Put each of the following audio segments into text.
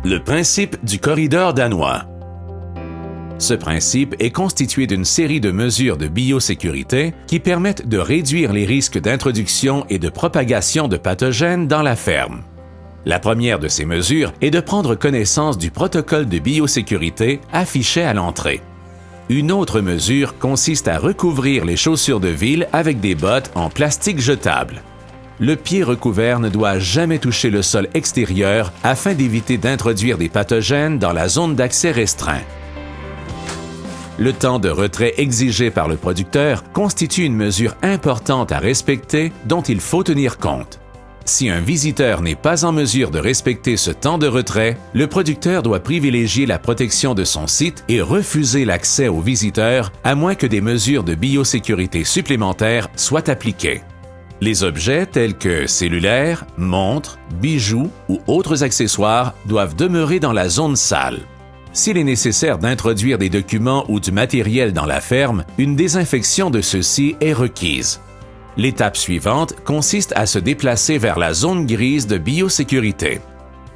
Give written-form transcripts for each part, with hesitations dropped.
Le principe du corridor danois. Ce principe est constitué d'une série de mesures de biosécurité qui permettent de réduire les risques d'introduction et de propagation de pathogènes dans la ferme. La première de ces mesures est de prendre connaissance du protocole de biosécurité affiché à l'entrée. Une autre mesure consiste à recouvrir les chaussures de ville avec des bottes en plastique jetable. Le pied recouvert ne doit jamais toucher le sol extérieur afin d'éviter d'introduire des pathogènes dans la zone d'accès restreint. Le temps de retrait exigé par le producteur constitue une mesure importante à respecter dont il faut tenir compte. Si un visiteur n'est pas en mesure de respecter ce temps de retrait, le producteur doit privilégier la protection de son site et refuser l'accès aux visiteurs à moins que des mesures de biosécurité supplémentaires soient appliquées. Les objets tels que cellulaires, montres, bijoux ou autres accessoires doivent demeurer dans la zone sale. S'il est nécessaire d'introduire des documents ou du matériel dans la ferme, une désinfection de ceux-ci est requise. L'étape suivante consiste à se déplacer vers la zone grise de biosécurité.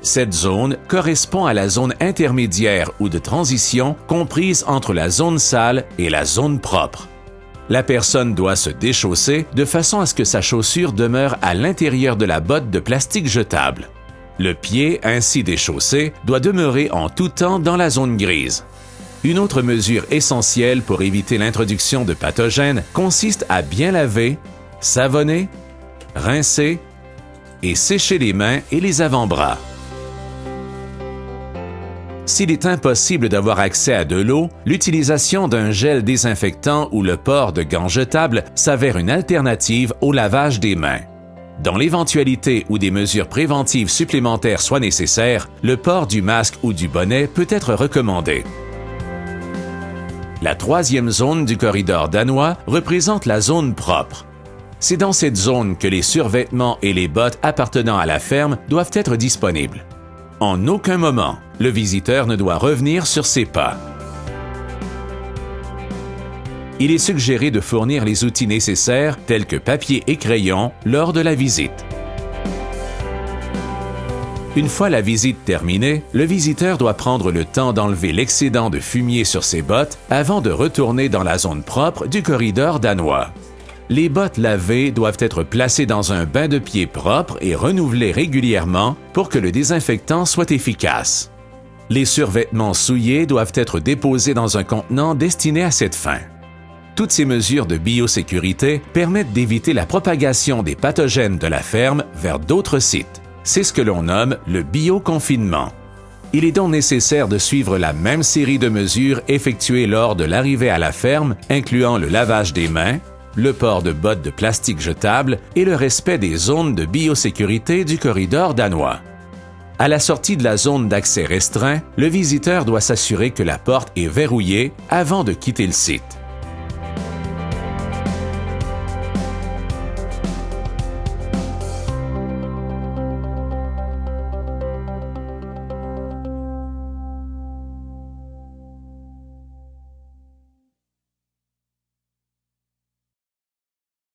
Cette zone correspond à la zone intermédiaire ou de transition comprise entre la zone sale et la zone propre. La personne doit se déchausser de façon à ce que sa chaussure demeure à l'intérieur de la botte de plastique jetable. Le pied, ainsi déchaussé, doit demeurer en tout temps dans la zone grise. Une autre mesure essentielle pour éviter l'introduction de pathogènes consiste à bien laver, savonner, rincer et sécher les mains et les avant-bras. S'il est impossible d'avoir accès à de l'eau, l'utilisation d'un gel désinfectant ou le port de gants jetables s'avère une alternative au lavage des mains. Dans l'éventualité où des mesures préventives supplémentaires soient nécessaires, le port du masque ou du bonnet peut être recommandé. La troisième zone du corridor danois représente la zone propre. C'est dans cette zone que les survêtements et les bottes appartenant à la ferme doivent être disponibles. En aucun moment, le visiteur ne doit revenir sur ses pas. Il est suggéré de fournir les outils nécessaires tels que papier et crayon lors de la visite. Une fois la visite terminée, le visiteur doit prendre le temps d'enlever l'excédent de fumier sur ses bottes avant de retourner dans la zone propre du corridor danois. Les bottes lavées doivent être placées dans un bain de pied propre et renouvelées régulièrement pour que le désinfectant soit efficace. Les survêtements souillés doivent être déposés dans un contenant destiné à cette fin. Toutes ces mesures de biosécurité permettent d'éviter la propagation des pathogènes de la ferme vers d'autres sites. C'est ce que l'on nomme le bioconfinement. Il est donc nécessaire de suivre la même série de mesures effectuées lors de l'arrivée à la ferme, incluant le lavage des mains, le port de bottes de plastique jetables et le respect des zones de biosécurité du corridor danois. À la sortie de la zone d'accès restreint, le visiteur doit s'assurer que la porte est verrouillée avant de quitter le site.